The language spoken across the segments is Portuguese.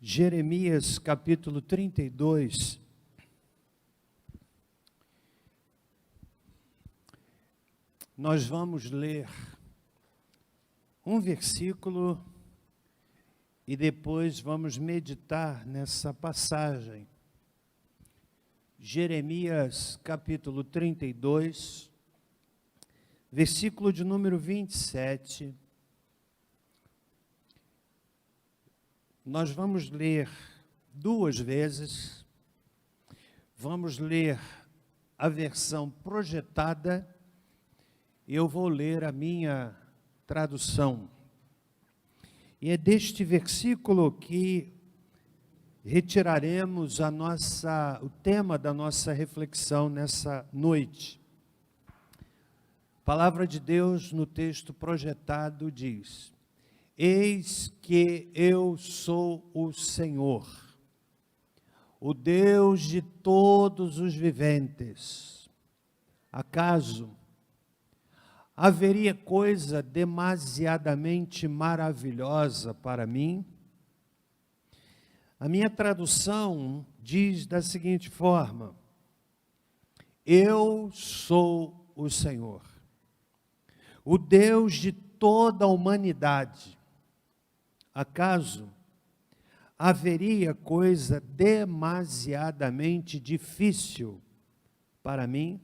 Jeremias capítulo 32. Nós vamos ler um versículo e depois vamos meditar nessa passagem. Jeremias capítulo 32, versículo de número 27. Nós vamos ler duas vezes, vamos ler a versão projetada e eu vou ler a minha tradução. E é deste versículo que retiraremos o tema da nossa reflexão nessa noite. A palavra de Deus no texto projetado diz: Eis que eu sou o Senhor, o Deus de todos os viventes. Acaso haveria coisa demasiadamente maravilhosa para mim? A minha tradução diz da seguinte forma: Eu sou o Senhor, o Deus de toda a humanidade. Acaso haveria coisa demasiadamente difícil para mim?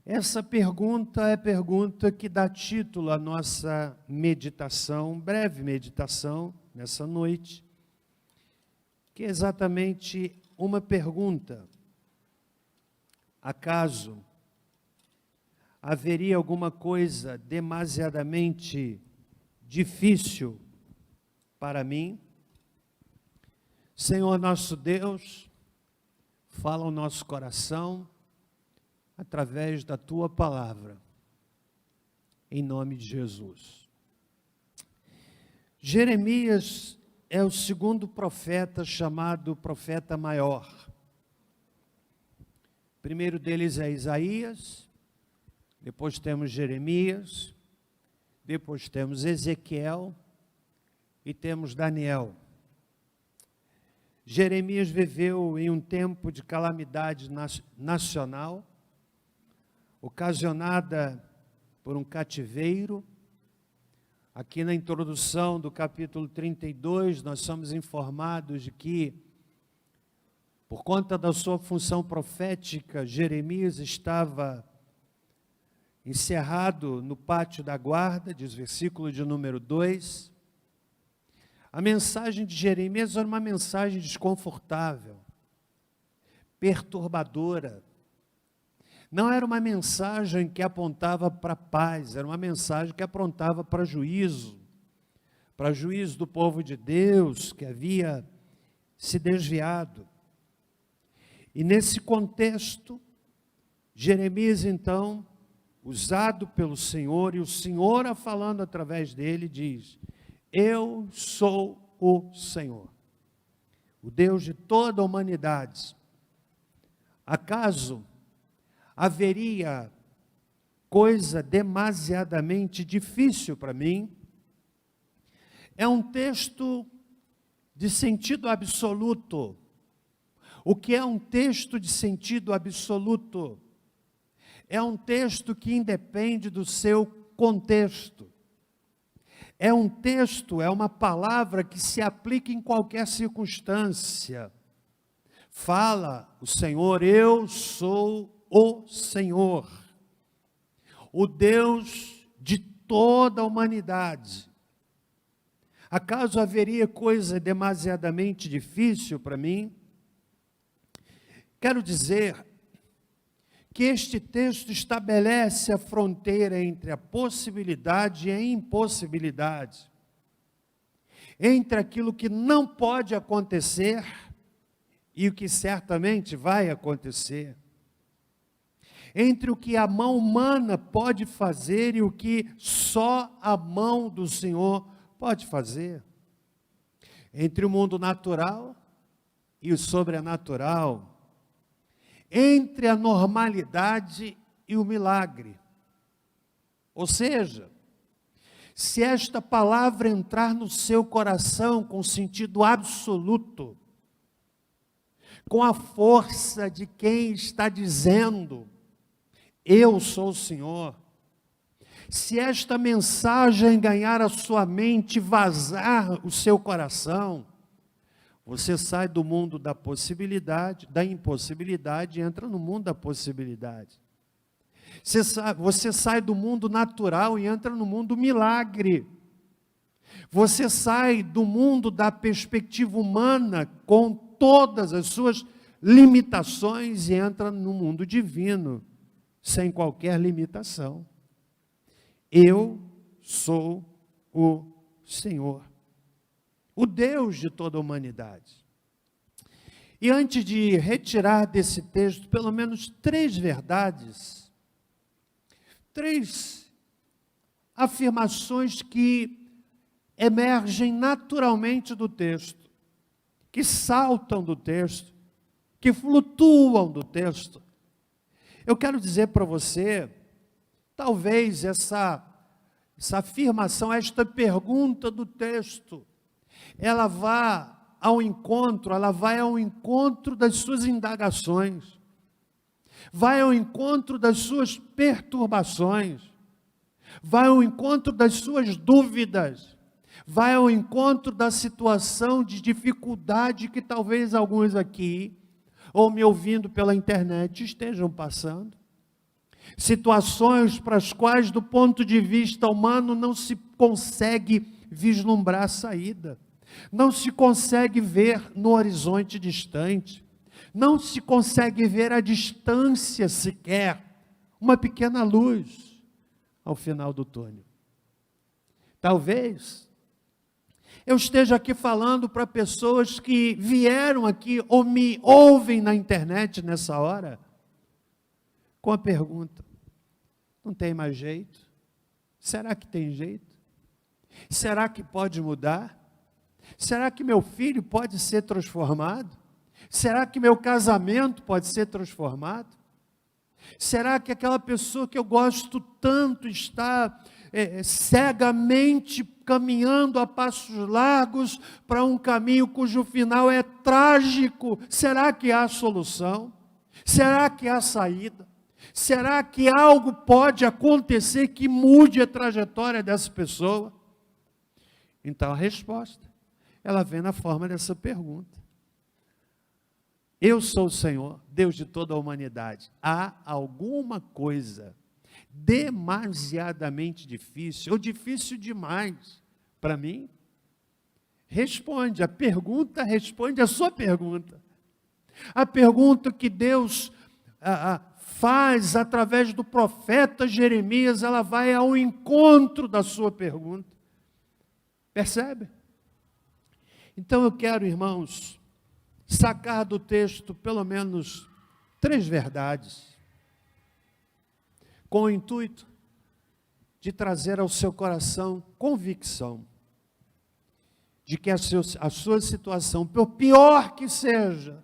Essa pergunta é a pergunta que dá título à nossa meditação, breve meditação, nessa noite, que é exatamente uma pergunta: acaso haveria alguma coisa demasiadamente difícil para mim? Senhor nosso Deus, fala ao nosso coração através da Tua palavra, em nome de Jesus. Jeremias é o segundo profeta chamado profeta maior. O primeiro deles é Isaías, depois temos Jeremias, depois temos Ezequiel e temos Daniel. Jeremias viveu em um tempo de calamidade nacional, ocasionada por um cativeiro. Aqui na introdução do capítulo 32, nós somos informados de que, por conta da sua função profética, Jeremias estava encerrado no pátio da guarda, diz o versículo de número 2. A mensagem de Jeremias era uma mensagem desconfortável, perturbadora. Não era uma mensagem que apontava para a paz, era uma mensagem que apontava para juízo do povo de Deus que havia se desviado. E nesse contexto, Jeremias então, usado pelo Senhor, e o Senhor falando através dele, diz: Eu sou o Senhor, o Deus de toda a humanidade. Acaso haveria coisa demasiadamente difícil para mim? É um texto de sentido absoluto. O que é um texto de sentido absoluto? É um texto que independe do seu contexto. É um texto, é uma palavra que se aplica em qualquer circunstância. Fala o Senhor: eu sou o Senhor, o Deus de toda a humanidade. Acaso haveria coisa demasiadamente difícil para mim? Quero dizer que este texto estabelece a fronteira entre a possibilidade e a impossibilidade, entre aquilo que não pode acontecer e o que certamente vai acontecer, entre o que a mão humana pode fazer e o que só a mão do Senhor pode fazer, entre o mundo natural e o sobrenatural, entre a normalidade e o milagre. Ou seja, se esta palavra entrar no seu coração com sentido absoluto, com a força de quem está dizendo, eu sou o Senhor, se esta mensagem ganhar a sua mente, vazar o seu coração, você sai do mundo da possibilidade, da impossibilidade, e entra no mundo da possibilidade. Você sai do mundo natural e entra no mundo do milagre. Você sai do mundo da perspectiva humana, com todas as suas limitações, e entra no mundo divino, sem qualquer limitação. Eu sou o Senhor, o Deus de toda a humanidade. E antes de retirar desse texto pelo menos 3 verdades, 3 afirmações que emergem naturalmente do texto, que saltam do texto, que flutuam do texto. Eu quero dizer para você, talvez essa afirmação, esta pergunta do texto, ela vai ao encontro das suas indagações, vai ao encontro das suas perturbações, vai ao encontro das suas dúvidas, vai ao encontro da situação de dificuldade que talvez alguns aqui, ou me ouvindo pela internet, estejam passando. Situações para as quais, do ponto de vista humano, não se consegue vislumbrar a saída, não se consegue ver no horizonte distante, não se consegue ver a distância sequer, uma pequena luz ao final do túnel. Talvez eu esteja aqui falando para pessoas que vieram aqui ou me ouvem na internet nessa hora, com a pergunta: não tem mais jeito? Será que tem jeito? Será que pode mudar? Será que meu filho pode ser transformado? Será que meu casamento pode ser transformado? Será que aquela pessoa que eu gosto tanto está cegamente caminhando a passos largos para um caminho cujo final é trágico? Será que há solução? Será que há saída? Será que algo pode acontecer que mude a trajetória dessa pessoa? Então a resposta, ela vem na forma dessa pergunta. Eu sou o Senhor, Deus de toda a humanidade. Há alguma coisa demasiadamente difícil, ou difícil demais para mim? Responde, a pergunta responde a sua pergunta. A pergunta que Deus faz através do profeta Jeremias, ela vai ao encontro da sua pergunta. Percebe? Então eu quero, irmãos, sacar do texto pelo menos 3 verdades, com o intuito de trazer ao seu coração convicção de que a sua situação, por pior que seja,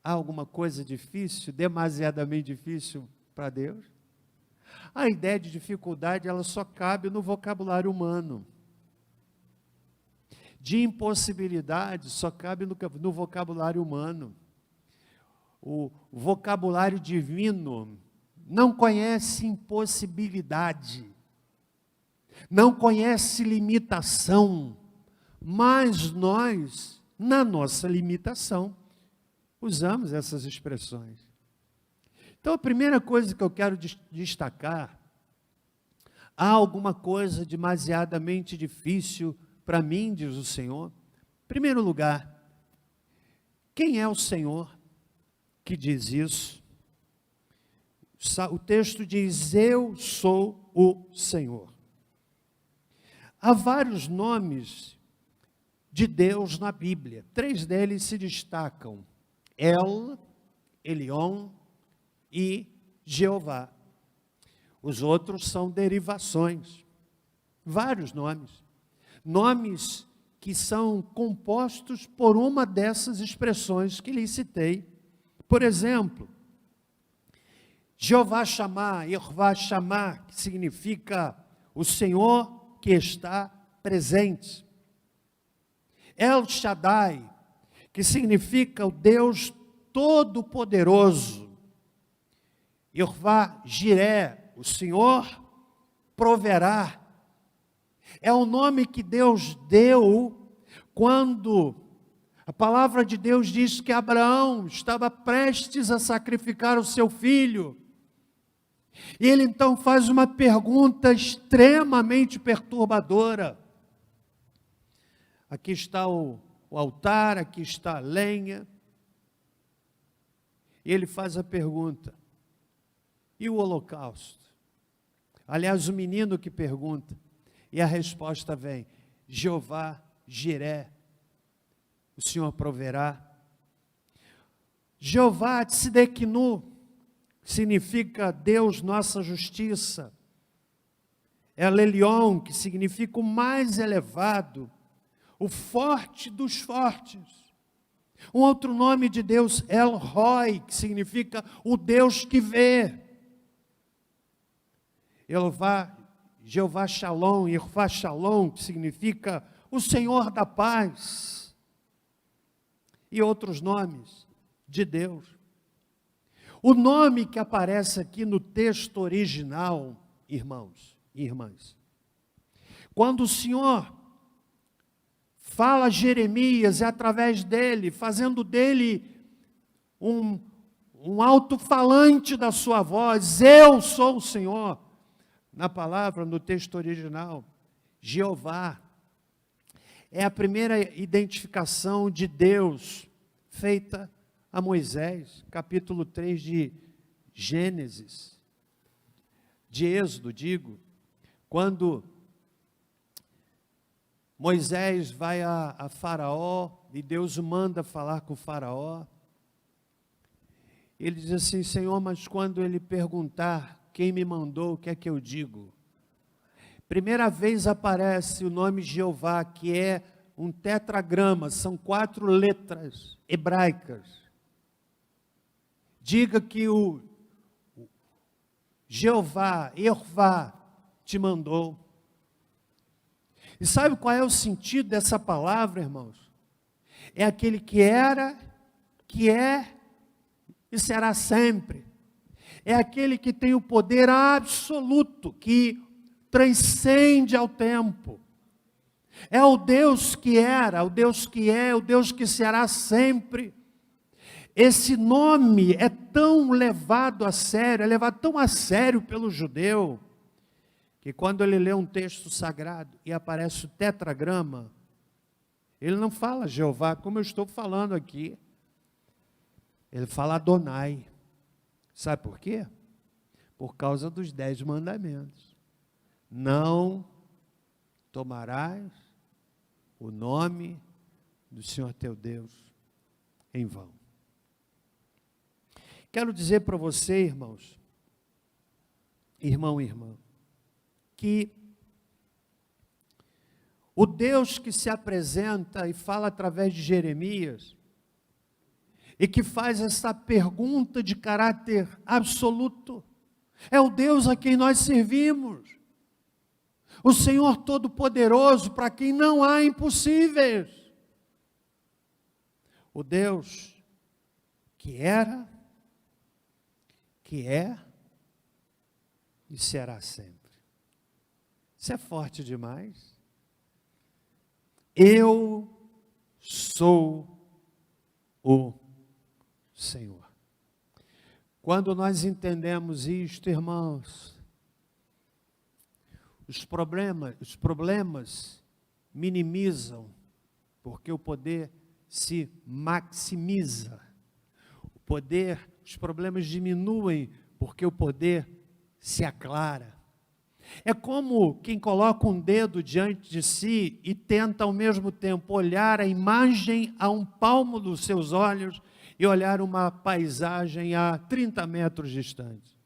há alguma coisa difícil, demasiadamente difícil para Deus? A ideia de dificuldade, ela só cabe no vocabulário humano. De impossibilidade, só cabe no vocabulário humano. O vocabulário divino não conhece impossibilidade, não conhece limitação, mas nós, na nossa limitação, usamos essas expressões. Então, a primeira coisa que eu quero destacar, há alguma coisa demasiadamente difícil para mim, diz o Senhor. Em primeiro lugar, quem é o Senhor que diz isso? O texto diz: eu sou o Senhor. Há vários nomes de Deus na Bíblia. 3 deles se destacam: El, Elion e Jeová. Os outros são derivações. Vários nomes. Nomes que são compostos por uma dessas expressões que lhe citei. Por exemplo, Jeová Shammah, Yehová Shammah, que significa o Senhor que está presente. El Shaddai, que significa o Deus Todo-Poderoso. Jeová Jiré, o Senhor proverá. É o nome que Deus deu quando a palavra de Deus diz que Abraão estava prestes a sacrificar o seu filho. E ele então faz uma pergunta extremamente perturbadora. Aqui está o altar, aqui está a lenha. E ele faz a pergunta: e o holocausto? Aliás, o menino que pergunta, e a resposta vem: Jeová Jiré, o Senhor proverá. Jeová Tsidekinu, significa Deus nossa justiça. El Elyon, que significa o mais elevado, o forte dos fortes. Um outro nome de Deus, El Roi, que significa o Deus que vê. Jeová Shalom, Jeová Shalom, que significa o Senhor da paz. E outros nomes de Deus. O nome que aparece aqui no texto original, irmãos e irmãs, quando o Senhor fala a Jeremias, é através dele, fazendo dele um alto-falante da sua voz: eu sou o Senhor. Na palavra, no texto original, Jeová é a primeira identificação de Deus feita a Moisés, capítulo 3 de Gênesis, de Êxodo, digo, quando Moisés vai a Faraó, e Deus o manda falar com o Faraó. Ele diz assim: Senhor, mas quando ele perguntar quem me mandou, o que é que eu digo? Primeira vez aparece o nome Jeová, que é um tetragrama, são 4 letras hebraicas. Diga que o Jeová, Jeová, te mandou. E sabe qual é o sentido dessa palavra, irmãos? É aquele que era, que é e será sempre. É aquele que tem o poder absoluto, que transcende ao tempo. É o Deus que era, o Deus que é, o Deus que será sempre. Esse nome é tão levado a sério, é levado tão a sério pelo judeu, que quando ele lê um texto sagrado e aparece o tetragrama, ele não fala Jeová como eu estou falando aqui. Ele fala Adonai. Sabe por quê? Por causa dos 10 mandamentos. Não tomarás o nome do Senhor teu Deus em vão. Quero dizer para você, irmãos, irmão e irmã, que o Deus que se apresenta e fala através de Jeremias, e que faz essa pergunta de caráter absoluto, é o Deus a quem nós servimos, o Senhor Todo-Poderoso, para quem não há impossíveis, o Deus que era, que é e será sempre. Isso é forte demais. Eu sou o Senhor. Quando nós entendemos isto, irmãos, os problemas minimizam, porque o poder se maximiza. Os problemas diminuem, porque o poder se aclara. É como quem coloca um dedo diante de si e tenta ao mesmo tempo olhar a imagem a um palmo dos seus olhos e olhar uma paisagem a 30 metros distante.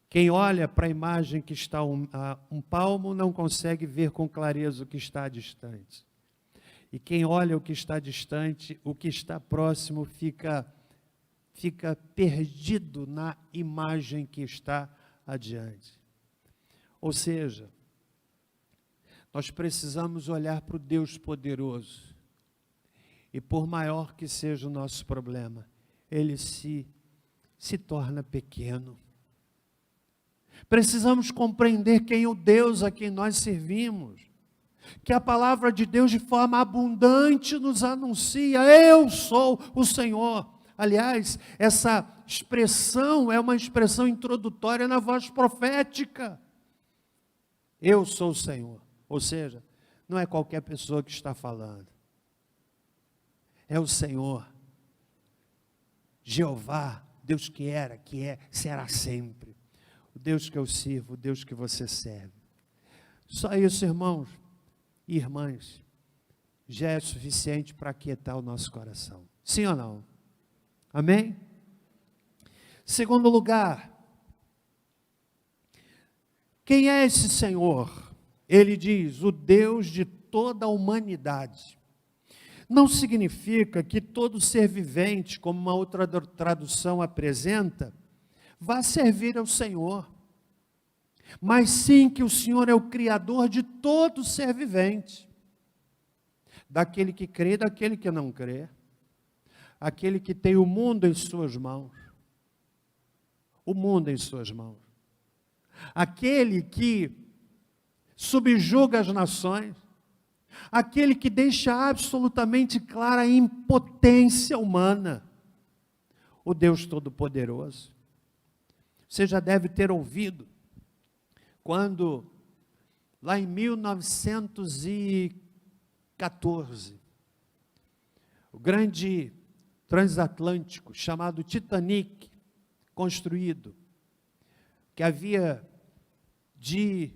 Quem olha para a imagem que está a um palmo não consegue ver com clareza o que está distante. E quem olha o que está distante, o que está próximo fica perdido na imagem que está adiante. Ou seja, Nós precisamos olhar para o Deus poderoso. E por maior que seja o nosso problema, ele se torna pequeno. Precisamos compreender quem é o Deus a quem nós servimos. Que a palavra de Deus de forma abundante nos anuncia: eu sou o Senhor. Aliás, essa expressão é uma expressão introdutória na voz profética. Eu sou o Senhor. Ou seja, não é qualquer pessoa que está falando. É o Senhor. Jeová, Deus que era, que é, será sempre. O Deus que eu sirvo, o Deus que você serve. Só isso, irmãos e irmãs, já é suficiente para aquietar o nosso coração. Sim ou não? Amém? Segundo lugar, quem é esse Senhor? Ele diz, o Deus de toda a humanidade. Não significa que todo ser vivente, como uma outra tradução apresenta, vá servir ao Senhor. Mas sim que o Senhor é o Criador de todo ser vivente. Daquele que crê e daquele que não crê. Aquele que tem o mundo em suas mãos. O mundo em suas mãos. Aquele que subjuga as nações. Aquele que deixa absolutamente clara a impotência humana. O Deus Todo-Poderoso. Você já deve ter ouvido, quando, lá em 1914, o grande transatlântico chamado Titanic, construído, que havia de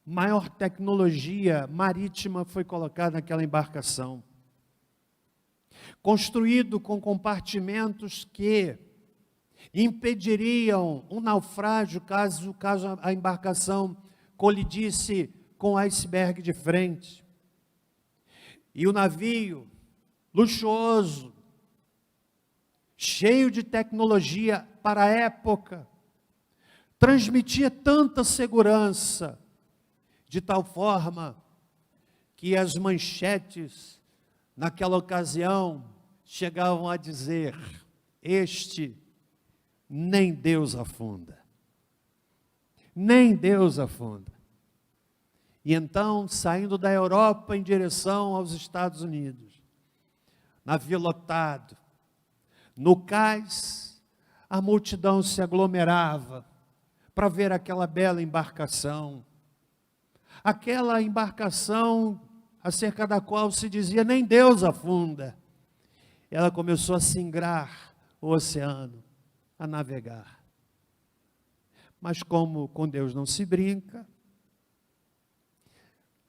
maior tecnologia marítima, foi colocado naquela embarcação. Construído com compartimentos que impediriam um naufrágio caso a embarcação colidisse com o iceberg de frente. E o navio, luxuoso, cheio de tecnologia para a época, transmitia tanta segurança, de tal forma que as manchetes, naquela ocasião, chegavam a dizer: este nem Deus afunda. Nem Deus afunda. E então, saindo da Europa em direção aos Estados Unidos, navio lotado, no cais, a multidão se aglomerava para ver aquela bela embarcação. Aquela embarcação acerca da qual se dizia: nem Deus afunda. Ela começou a singrar o oceano, a navegar. Mas como com Deus não se brinca,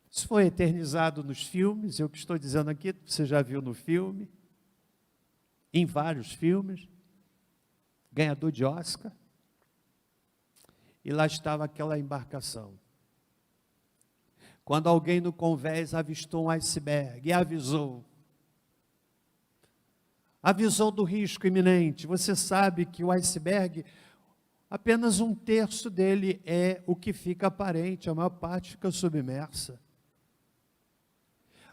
isso foi eternizado nos filmes. Eu que estou dizendo aqui, você já viu no filme, em vários filmes, ganhador de Oscar, e lá estava aquela embarcação. Quando alguém no convés avistou um iceberg e avisou do risco iminente. Você sabe que o iceberg, apenas 1/3 dele é o que fica aparente, a maior parte fica submersa.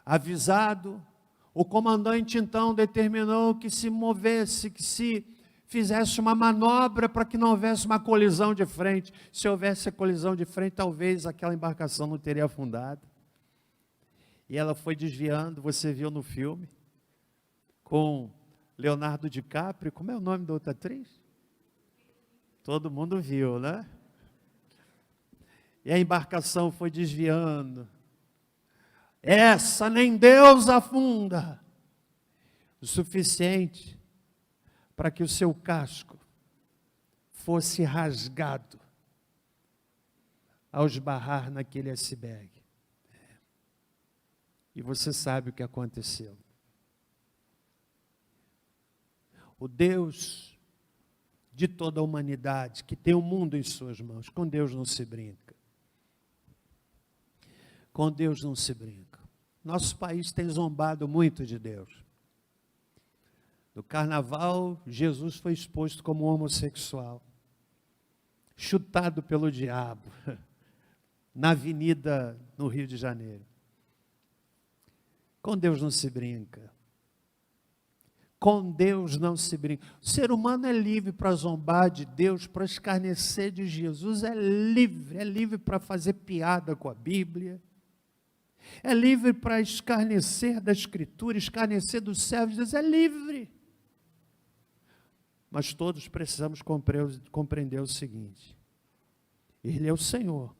Avisado, o comandante então determinou que se movesse, que se fizesse uma manobra para que não houvesse uma colisão de frente. Se houvesse a colisão de frente, talvez aquela embarcação não teria afundado. E ela foi desviando, você viu no filme, com Leonardo DiCaprio. Como é o nome da outra atriz? Todo mundo viu, né? E a embarcação foi desviando. Essa nem Deus afunda. O suficiente para que o seu casco fosse rasgado ao esbarrar naquele iceberg. E você sabe o que aconteceu. O Deus de toda a humanidade, que tem o mundo em suas mãos, com Deus não se brinca. Com Deus não se brinca. Nosso país tem zombado muito de Deus. No carnaval, Jesus foi exposto como homossexual, chutado pelo diabo. na avenida no Rio de Janeiro. Com Deus não se brinca. Com Deus não se brinca. O ser humano é livre para zombar de Deus, para escarnecer de Jesus, é livre para fazer piada com a Bíblia, é livre para escarnecer da Escritura, escarnecer dos servos de Deus, é livre. Mas todos precisamos compreender o seguinte: Ele é o Senhor,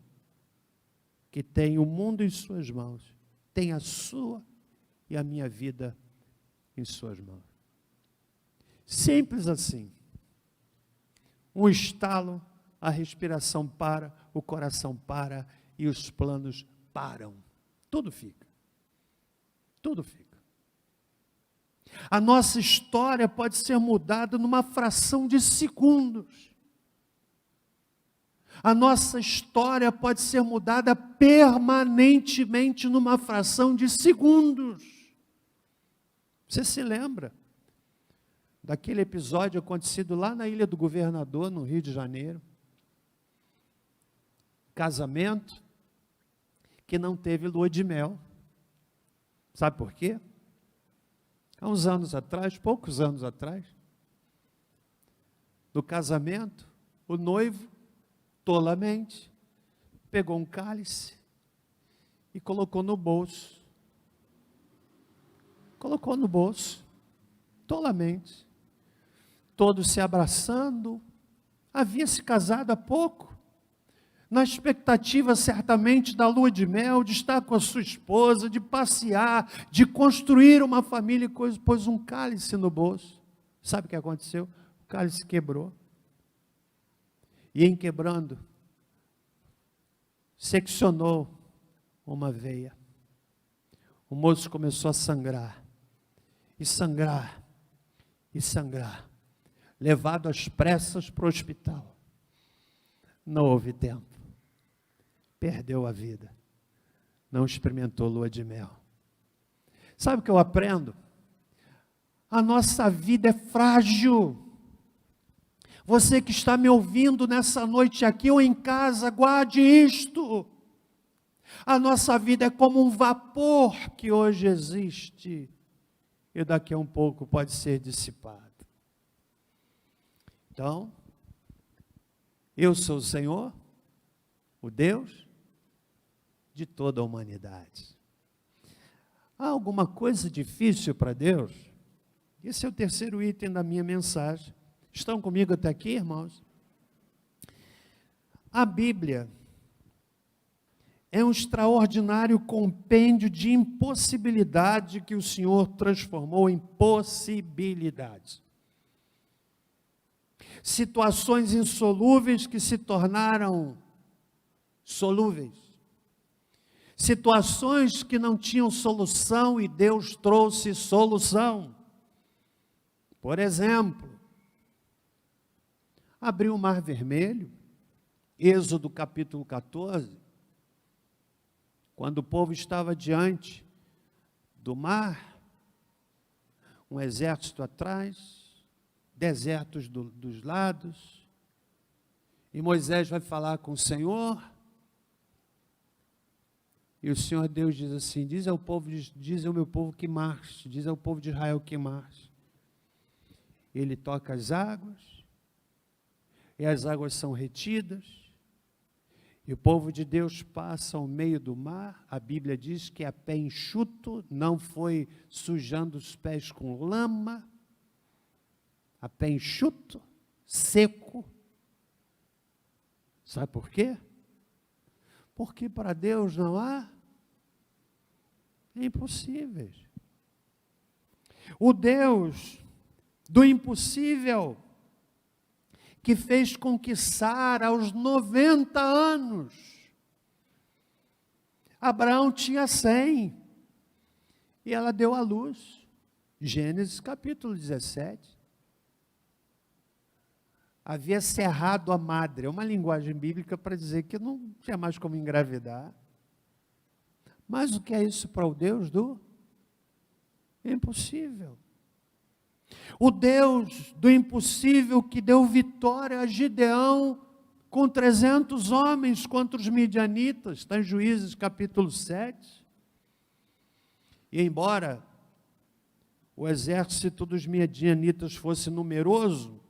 que tem o mundo em suas mãos, tem a sua e a minha vida em suas mãos. Simples assim. Um estalo, a respiração para, o coração para e os planos param. Tudo fica. Tudo fica. A nossa história pode ser mudada numa fração de segundos. A nossa história pode ser mudada permanentemente numa fração de segundos. Você se lembra daquele episódio acontecido lá na Ilha do Governador, no Rio de Janeiro? Casamento que não teve lua de mel. Sabe por quê? Há uns anos atrás, poucos anos atrás, no casamento, o noivo, tolamente, pegou um cálice e colocou no bolso. Colocou no bolso, tolamente. Todos se abraçando, havia se casado há pouco, na expectativa certamente da lua de mel, de estar com a sua esposa, de passear, de construir uma família e coisa, pôs um cálice no bolso. Sabe o que aconteceu? O cálice quebrou. E em quebrando, seccionou uma veia. O moço começou a sangrar, e sangrar, e sangrar. Levado às pressas para o hospital. Não houve tempo. Perdeu a vida. Não experimentou lua de mel. Sabe o que eu aprendo? A nossa vida é frágil. Você que está me ouvindo nessa noite aqui ou em casa, guarde isto. A nossa vida é como um vapor que hoje existe e daqui a um pouco pode ser dissipado. Então, eu sou o Senhor, o Deus de toda a humanidade. Há alguma coisa difícil para Deus? Esse é o terceiro item da minha mensagem. Estão comigo até aqui, irmãos? A Bíblia é um extraordinário compêndio de impossibilidade que o Senhor transformou em possibilidades. Situações insolúveis que se tornaram solúveis. Situações que não tinham solução e Deus trouxe solução. Por exemplo, abriu o Mar Vermelho, Êxodo capítulo 14, quando o povo estava diante do mar, um exército atrás, desertos dos lados, e Moisés vai falar com o Senhor, e o Senhor Deus diz assim, diz ao meu povo que marche, diz ao povo de Israel que marche. Ele toca as águas, e as águas são retidas, e o povo de Deus passa ao meio do mar. A Bíblia diz que a pé enxuto, não foi sujando os pés com lama, a pé enxuto, seco. Sabe por quê? Porque para Deus não há impossíveis. O Deus do impossível, que fez com que Sara, aos 90 anos, Abraão tinha 100, e ela deu à luz. Gênesis capítulo 17. Havia cerrado a madre, é uma linguagem bíblica para dizer que não tinha mais como engravidar. Mas o que é isso para o Deus do impossível? O Deus do impossível que deu vitória a Gideão com 300 homens contra os midianitas, está em Juízes capítulo 7. E embora o exército dos midianitas fosse numeroso,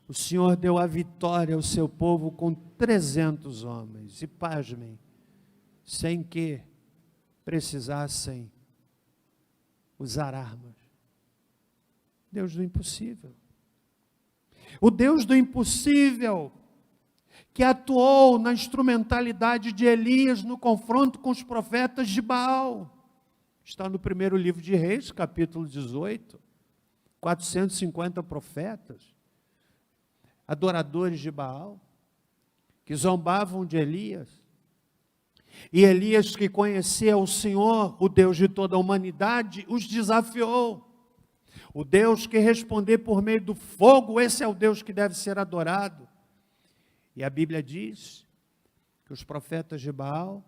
o Senhor deu a vitória ao seu povo com 300 homens. E pasmem, sem que precisassem usar armas. Deus do impossível. O Deus do impossível, que atuou na instrumentalidade de Elias no confronto com os profetas de Baal. Está no primeiro livro de Reis, capítulo 18. 450 profetas, adoradores de Baal, que zombavam de Elias. E Elias, que conhecia o Senhor, o Deus de toda a humanidade, os desafiou. O Deus que responder por meio do fogo, esse é o Deus que deve ser adorado. E a Bíblia diz que os profetas de Baal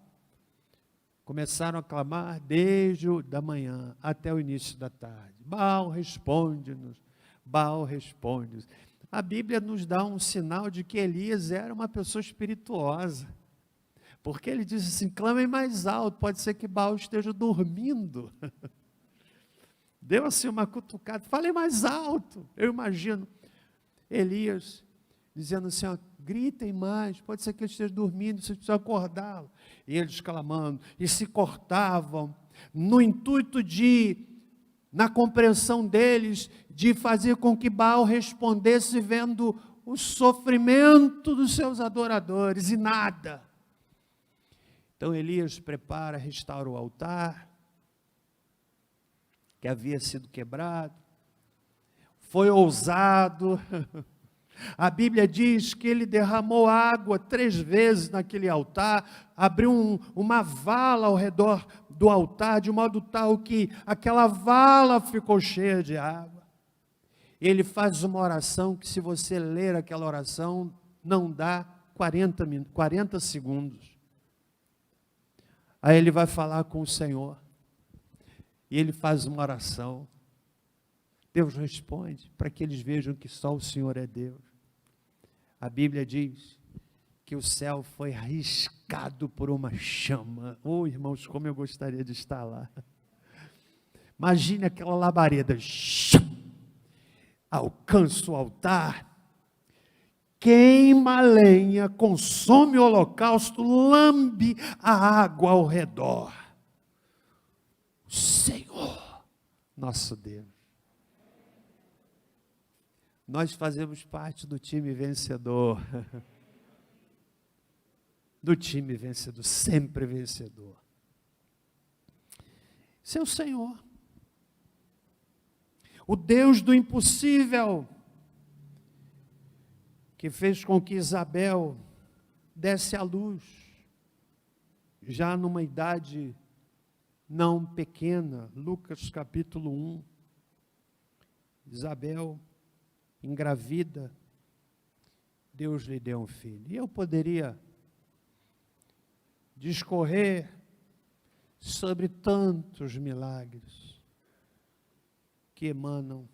começaram a clamar desde da manhã até o início da tarde. Baal, responde-nos. Baal, responde-nos. A Bíblia nos dá um sinal de que Elias era uma pessoa espirituosa. Porque ele diz assim, clamem mais alto, pode ser que Baal esteja dormindo. Deu assim uma cutucada, falem mais alto. Eu imagino Elias dizendo assim, ó, gritem mais, pode ser que ele esteja dormindo, vocês precisam acordá-lo. E eles clamando, e se cortavam, no intuito de, na compreensão deles, de fazer com que Baal respondesse vendo o sofrimento dos seus adoradores, e nada. Então Elias prepara, restaura o altar, que havia sido quebrado, foi ousado. A Bíblia diz que ele derramou água 3 vezes naquele altar, abriu uma vala ao redor do altar, de modo tal que aquela vala ficou cheia de água. Ele faz uma oração que, se você ler aquela oração, não dá 40 segundos. Aí ele vai falar com o Senhor. E ele faz uma oração. Deus responde para que eles vejam que só o Senhor é Deus. A Bíblia diz que o céu foi riscado por uma chama. Oh, irmãos, como eu gostaria de estar lá. Imagine aquela labareda. Alcança o altar. Queima a lenha, consome o holocausto, lambe a água ao redor. Senhor, nosso Deus. Nós fazemos parte do time vencedor. Do time vencedor, sempre vencedor. Esse é o Senhor. O Deus do impossível, que fez com que Isabel desse à luz, já numa idade não pequena. Lucas capítulo 1, Isabel engravida, Deus lhe deu um filho. E eu poderia discorrer sobre tantos milagres que emanam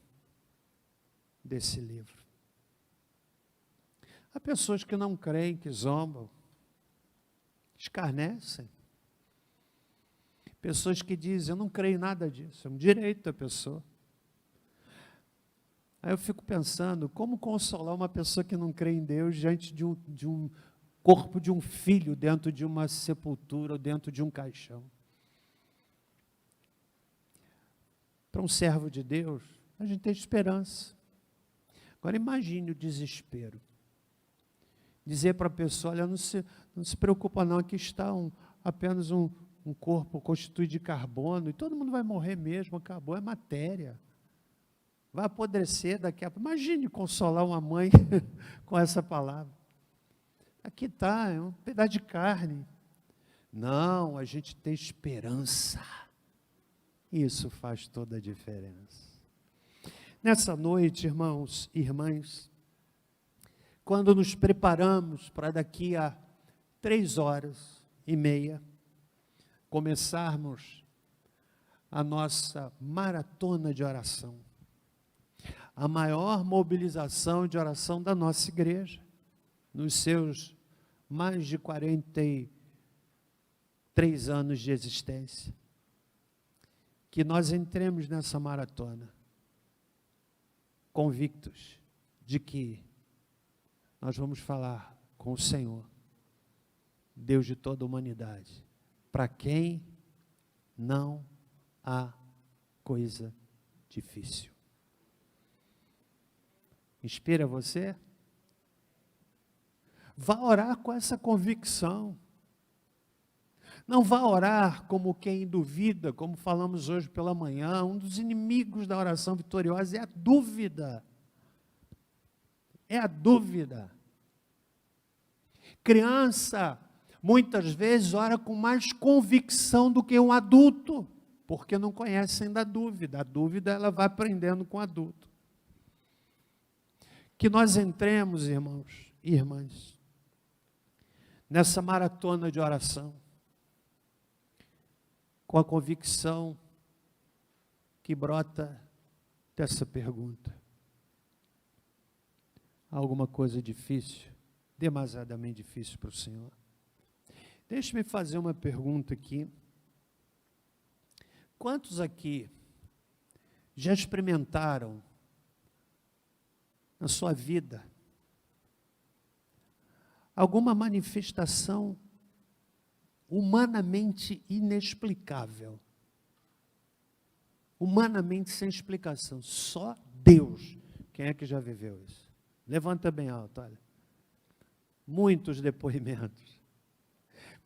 desse livro. Há pessoas que não creem, que zombam, escarnecem. Pessoas que dizem, eu não creio em nada disso, é um direito da pessoa. Aí eu fico pensando, como consolar uma pessoa que não crê em Deus diante de um corpo de um filho dentro de uma sepultura ou dentro de um caixão? Para um servo de Deus, a gente tem esperança. Agora imagine o desespero. Dizer para a pessoa, olha, não se preocupa não, aqui está apenas um corpo constituído de carbono, e todo mundo vai morrer mesmo, acabou, é matéria. Vai apodrecer daqui a pouco. Imagine consolar uma mãe com essa palavra. Aqui está, é um pedaço de carne. Não, a gente tem esperança. Isso faz toda a diferença. Nessa noite, irmãos e irmãs, quando nos preparamos para daqui a 3h30, começarmos a nossa maratona de oração, a maior mobilização de oração da nossa igreja, nos seus mais de 43 anos de existência, que nós entremos nessa maratona convictos de que nós vamos falar com o Senhor, Deus de toda a humanidade, para quem não há coisa difícil. Inspira você? Vá orar com essa convicção. Não vá orar como quem duvida, como falamos hoje pela manhã. Um dos inimigos da oração vitoriosa é a dúvida. É a dúvida. Criança, muitas vezes, ora com mais convicção do que um adulto, porque não conhece ainda a dúvida. A dúvida, ela vai aprendendo com o adulto. Que nós entremos, irmãos e irmãs, nessa maratona de oração, com a convicção que brota dessa pergunta. Há alguma coisa difícil, demasiadamente difícil para o Senhor? Deixe-me fazer uma pergunta aqui. Quantos aqui já experimentaram na sua vida alguma manifestação humanamente inexplicável? Humanamente sem explicação. Só Deus. Quem é que já viveu isso? Levanta bem alto, olha. Muitos depoimentos.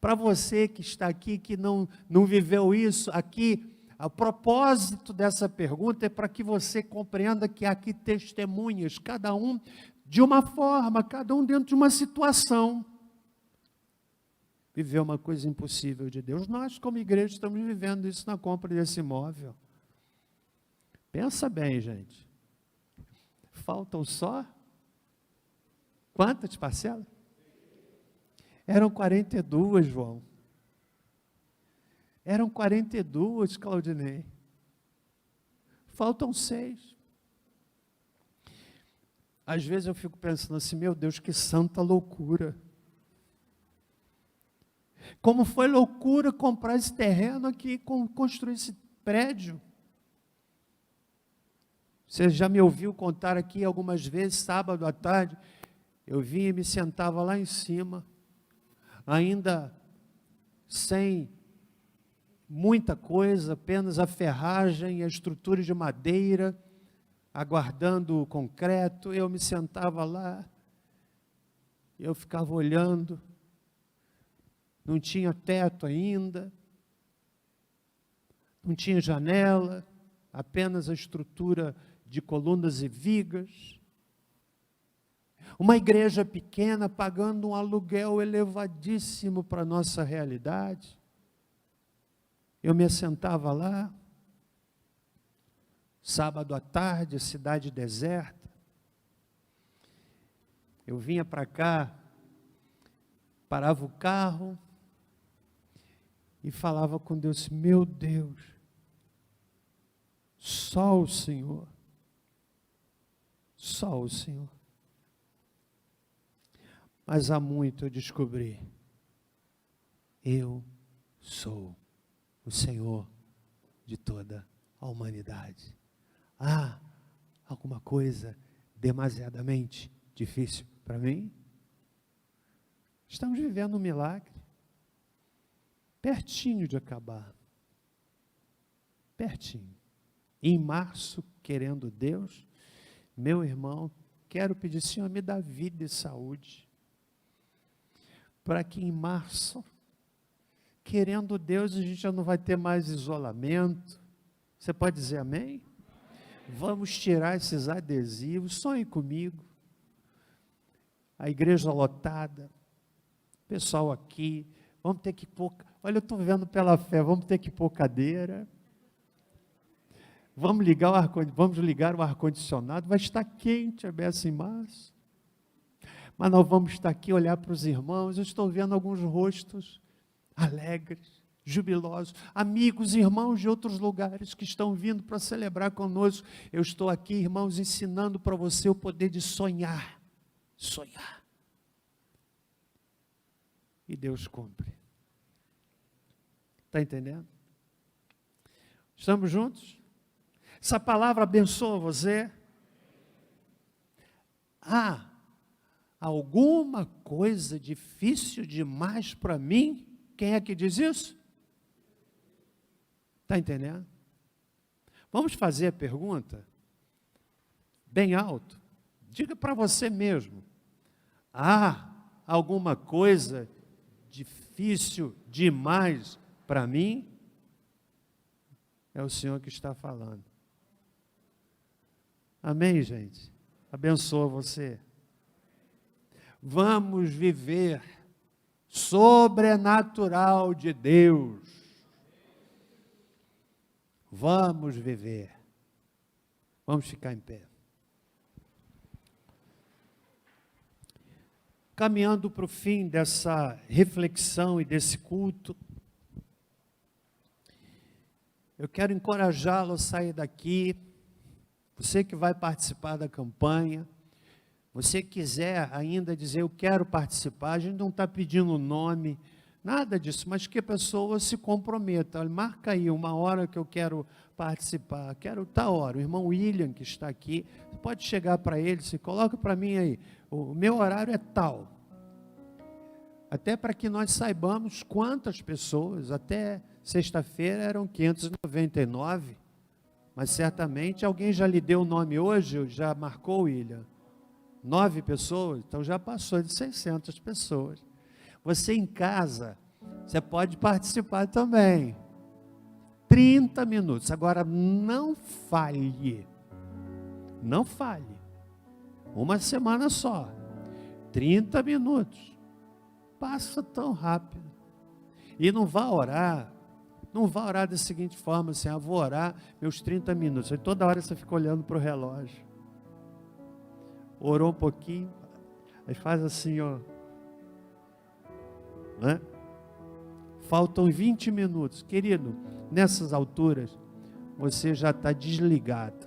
Para você que está aqui, que não viveu isso, aqui, o propósito dessa pergunta é para que você compreenda que há aqui testemunhas, cada um de uma forma, cada um dentro de uma situação. Viver uma coisa impossível de Deus. Nós, como igreja, estamos vivendo isso na compra desse imóvel. Pensa bem, gente. Faltam só quantas parcelas? Eram 42, João. Eram 42, Claudinei. Faltam 6. Às vezes eu fico pensando assim, meu Deus, que santa loucura. Como foi loucura comprar esse terreno aqui, construir esse prédio. Você já me ouviu contar aqui algumas vezes, sábado à tarde, eu vinha e me sentava lá em cima, ainda sem muita coisa, apenas a ferragem e a estrutura de madeira, aguardando o concreto. Eu me sentava lá, eu ficava olhando, não tinha teto ainda, não tinha janela, apenas a estrutura de colunas e vigas. Uma igreja pequena pagando um aluguel elevadíssimo para a nossa realidade. Eu me assentava lá, sábado à tarde, cidade deserta. Eu vinha para cá, parava o carro e falava com Deus, meu Deus, só o Senhor, só o Senhor. Mas há muito eu descobri, eu sou o Senhor de toda a humanidade. Há alguma coisa demasiadamente difícil para mim? Estamos vivendo um milagre, pertinho de acabar, pertinho. Em março, querendo Deus, meu irmão, quero pedir, Senhor, me dá vida e saúde, para que em março, querendo Deus, a gente já não vai ter mais isolamento. Você pode dizer amém? Vamos tirar esses adesivos, sonhe comigo. A igreja lotada, pessoal aqui, vamos ter que pôr, olha, eu estou vendo pela fé, vamos ter que pôr cadeira, vamos ligar o ar-condicionado, vai estar quente a beça em março, mas nós vamos estar aqui, olhar para os irmãos, eu estou vendo alguns rostos alegres, jubilosos, amigos, irmãos de outros lugares que estão vindo para celebrar conosco. Eu estou aqui, irmãos, ensinando para você o poder de sonhar, sonhar. e Deus cumpre. Está entendendo? Estamos juntos? Essa palavra abençoa você? Alguma coisa difícil demais para mim? Quem é que diz isso? Está entendendo? Vamos fazer a pergunta bem alto. Diga para você mesmo. Alguma coisa difícil demais para mim? É o Senhor que está falando. Amém, gente? Abençoa você. Vamos viver sobrenatural de Deus. Vamos viver. Vamos ficar em pé. Caminhando para o fim dessa reflexão e desse culto, eu quero encorajá-lo a sair daqui. Você que vai participar da campanha, você quiser ainda dizer, eu quero participar, a gente não está pedindo nome, nada disso, mas que a pessoa se comprometa. Olha, marca aí uma hora que eu quero participar, quero tal hora. O irmão William, que está aqui, pode chegar para ele, se coloca para mim aí, o meu horário é tal. Até para que nós saibamos quantas pessoas, até sexta-feira eram 599, mas certamente alguém já lhe deu o nome hoje, já marcou, William? 9 pessoas, então já passou de 600 pessoas. Você em casa, você pode participar também. 30 minutos. Agora, não falhe. Não falhe. Uma semana só. 30 minutos. Passa tão rápido. E não vá orar. Não vá orar da seguinte forma, assim, vou orar meus 30 minutos. Aí toda hora você fica olhando para o relógio. Orou um pouquinho, aí faz assim, ó. Né? Faltam 20 minutos. Querido, nessas alturas, você já está desligado.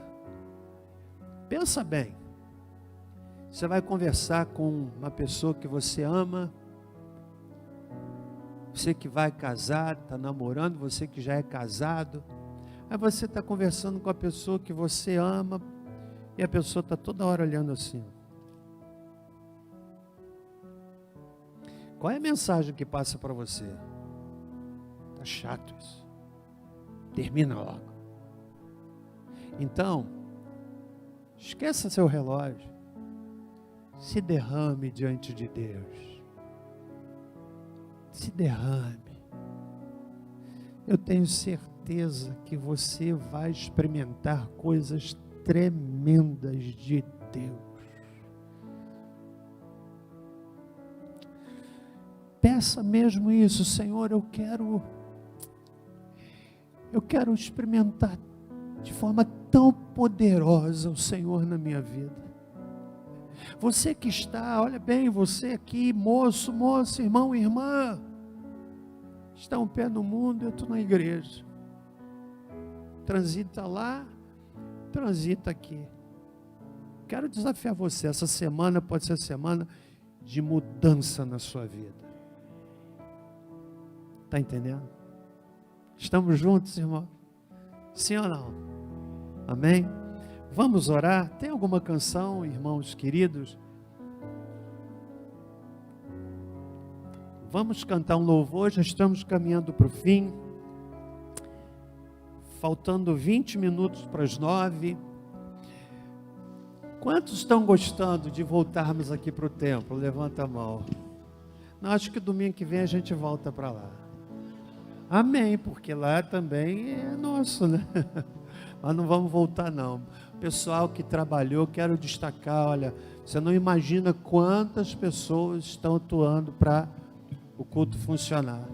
Pensa bem. Você vai conversar com uma pessoa que você ama, você que vai casar, está namorando, você que já é casado. Aí você está conversando com a pessoa que você ama, e a pessoa está toda hora olhando assim. Qual é a mensagem que passa para você? Está chato isso. Termina logo. Então, esqueça seu relógio. Se derrame diante de Deus. Se derrame. Eu tenho certeza que você vai experimentar coisas tremendas de Deus. Peça mesmo isso, Senhor, eu quero experimentar de forma tão poderosa o Senhor na minha vida. Você que está, olha bem, você aqui, moço, moça, irmão, irmã, está um pé no mundo, eu estou na igreja. Transita lá, transita aqui. Quero desafiar você, essa semana pode ser a semana de mudança na sua vida. Está entendendo? Estamos juntos, irmão? Sim ou não? Amém? Vamos orar? Tem alguma canção, irmãos queridos? Vamos cantar um louvor, já estamos caminhando para o fim. Faltando 20 minutos para as 9. Quantos estão gostando de voltarmos aqui para o templo? Levanta a mão. Não, acho que domingo que vem a gente volta para lá. Amém, porque lá também é nosso, né? Mas não vamos voltar não. Pessoal que trabalhou, quero destacar, olha, você não imagina quantas pessoas estão atuando para o culto funcionar.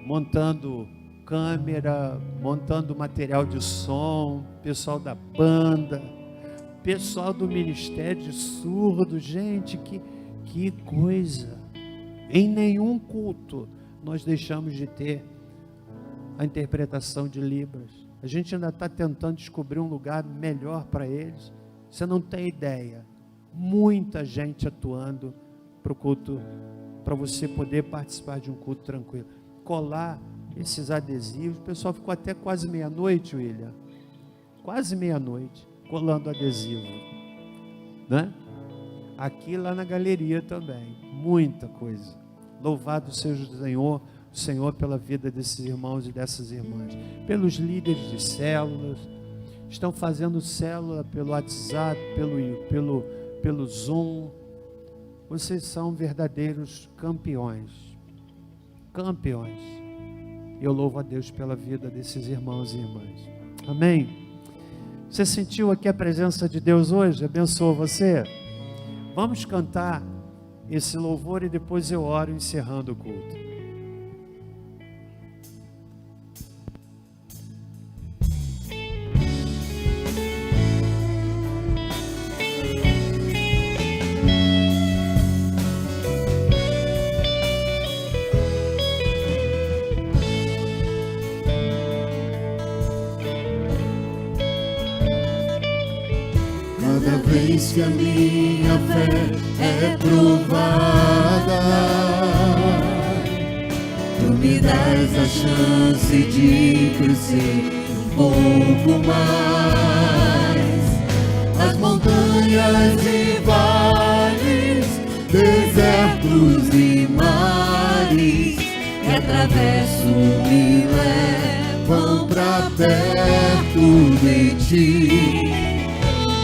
Montando câmera, montando material de som, pessoal da banda, pessoal do Ministério de Surdo, gente, que coisa. Em nenhum culto nós deixamos de ter a interpretação de Libras. A gente ainda está tentando descobrir um lugar melhor para eles. Você não tem ideia. Muita gente atuando para o culto, para você poder participar de um culto tranquilo. Colar esses adesivos. O pessoal ficou até quase meia-noite, William. Quase meia-noite, colando adesivo, né? Aqui lá na galeria também, muita coisa. Louvado seja o Senhor pela vida desses irmãos e dessas irmãs, pelos líderes de células, estão fazendo célula pelo WhatsApp, pelo Zoom. Vocês são verdadeiros campeões. Campeões. Eu louvo a Deus pela vida desses irmãos e irmãs. Amém? Você sentiu aqui a presença de Deus hoje? Abençoou você? Vamos cantar esse louvor e depois eu oro encerrando o culto. Cada vez que a minha fé é provada, tu me dás a chance de crescer um pouco mais. As montanhas e vales, desertos e mares que atravesso me levam pra perto de ti.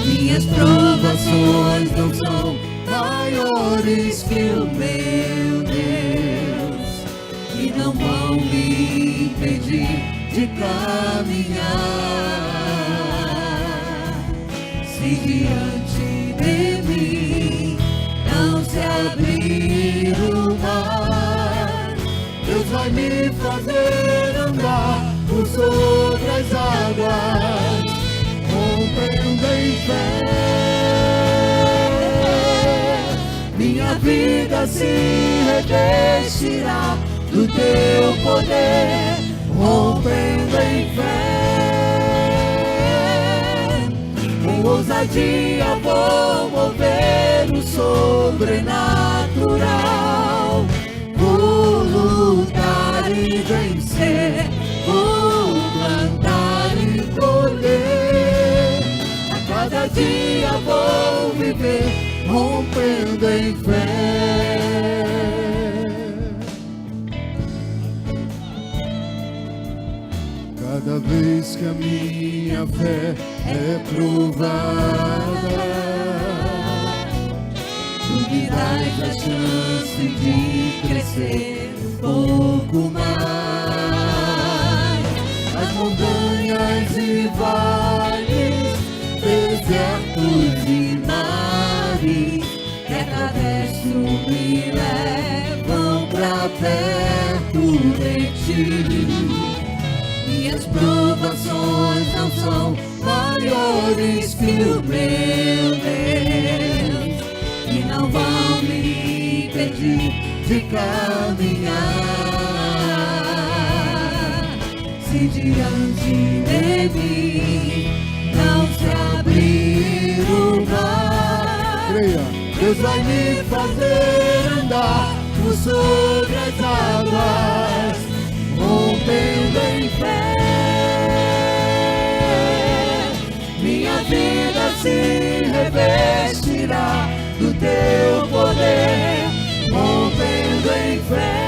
Minhas provações não são maiores que o meu Deus, e não vão me impedir de caminhar. Se diante de mim não se abrir o mar, Deus vai me fazer andar por sobre as águas, rompendo em fé. Minha vida se revestirá do teu poder, rompendo em fé. Com ousadia vou mover o sobrenatural, vou lutar e vencer, vou plantar e colher. Cada dia vou viver rompendo em fé. Cada vez que a minha fé é provada, tu me dás a chance de crescer um pouco mais. As montanhas e vales, desertos e mares que atravesso me levam pra perto de ti. Minhas provações não são maiores que o meu Deus, e não vão me impedir de caminhar. Se diante de mim não se abrir o mar, creia, Deus vai me fazer andar por sobre as águas, rompendo em fé. Minha vida se revestirá do teu poder, rompendo em fé.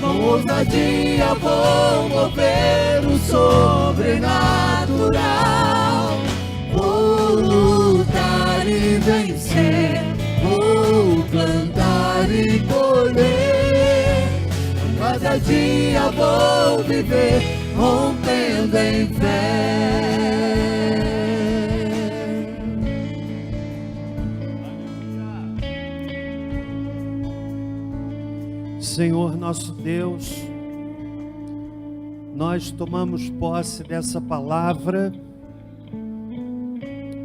Com ousadia vou mover o sobrenatural, vou lutar e vencer, vou plantar e colher. Cada dia vou viver rompendo em fé. Senhor nosso Deus, nós tomamos posse dessa palavra.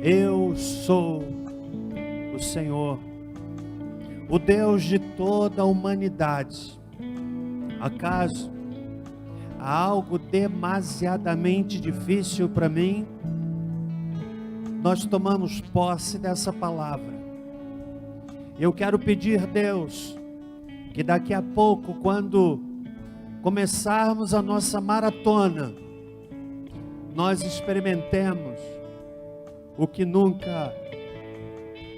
Eu sou o Senhor, o Deus de toda a humanidade. Acaso há algo demasiadamente difícil para mim? Nós tomamos posse dessa palavra Eu quero pedir, Deus, que daqui a pouco, quando começarmos a nossa maratona, nós experimentemos o que nunca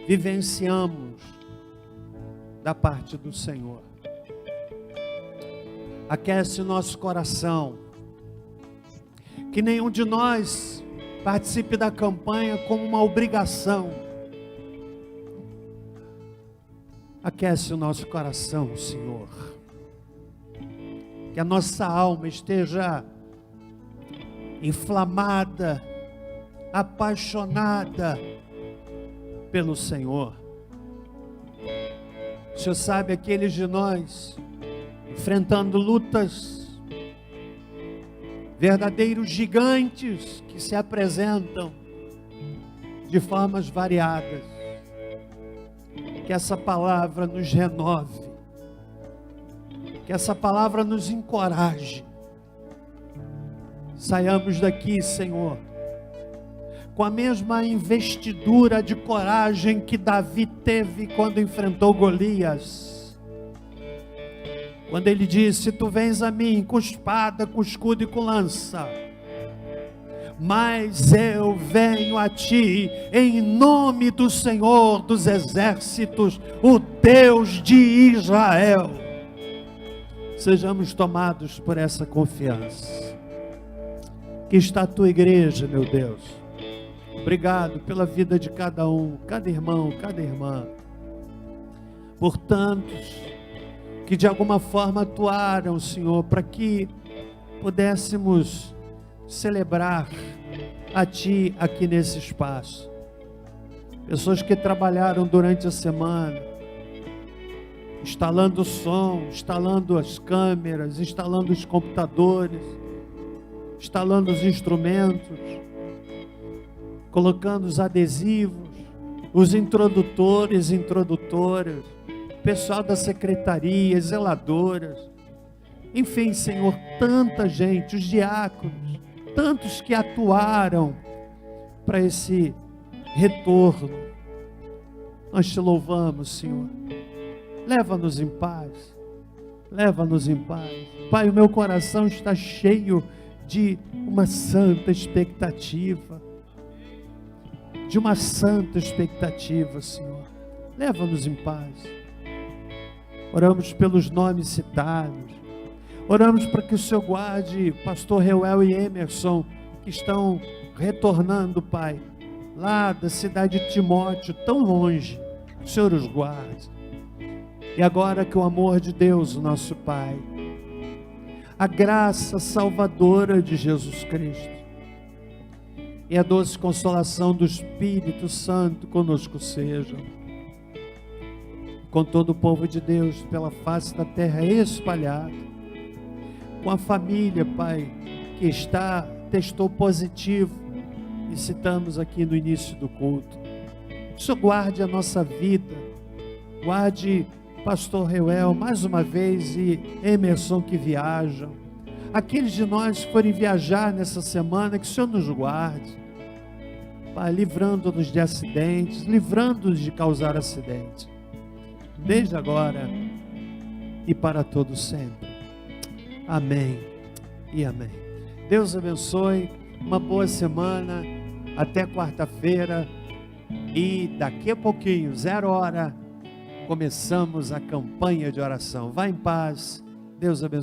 vivenciamos da parte do Senhor. Aquece o nosso coração, que nenhum de nós participe da campanha como uma obrigação. Aquece o nosso coração, Senhor, que a nossa alma esteja inflamada, apaixonada pelo Senhor. O Senhor sabe, aqueles de nós enfrentando lutas, verdadeiros gigantes que se apresentam de formas variadas. Que essa palavra nos renove, que essa palavra nos encoraje. Saiamos daqui, Senhor, com a mesma investidura de coragem que Davi teve quando enfrentou Golias. Quando ele disse: tu vens a mim com espada, com escudo e com lança, mas eu venho a ti em nome do Senhor dos exércitos, o Deus de Israel. Sejamos tomados por essa confiança. Que está a tua igreja, meu Deus. Obrigado pela vida de cada um, cada irmão, cada irmã. Por tantos que de alguma forma atuaram, Senhor, para que pudéssemos celebrar a Ti aqui nesse espaço. Pessoas que trabalharam durante a semana, instalando o som, instalando as câmeras, instalando os computadores, instalando os instrumentos, colocando os adesivos, os introdutores, introdutoras, pessoal da secretaria, zeladoras, enfim, Senhor, tanta gente, os diáconos, tantos que atuaram para esse retorno. Nós te louvamos, Senhor. Leva-nos em paz. Leva-nos em paz. Pai, o meu coração está cheio de uma santa expectativa. De uma santa expectativa, Senhor. Leva-nos em paz. Oramos pelos nomes citados. Oramos para que o Senhor guarde pastor Reuel e Emerson, que estão retornando, Pai, lá da cidade de Timóteo, tão longe. O Senhor os guarde. E agora que o amor de Deus, o nosso Pai, a graça salvadora de Jesus Cristo e a doce consolação do Espírito Santo conosco sejam. Com todo o povo de Deus pela face da terra espalhado, com a família, Pai, que testou positivo, e citamos aqui no início do culto. O Senhor guarde a nossa vida, guarde pastor Reuel mais uma vez e Emerson que viajam, aqueles de nós que forem viajar nessa semana, que o Senhor nos guarde, Pai, livrando-nos de acidentes, livrando-nos de causar acidentes, desde agora e para todo sempre. Amém e amém. Deus abençoe, uma boa semana, até quarta-feira, e daqui a pouquinho, 0h, começamos a campanha de oração. Vá em paz, Deus abençoe.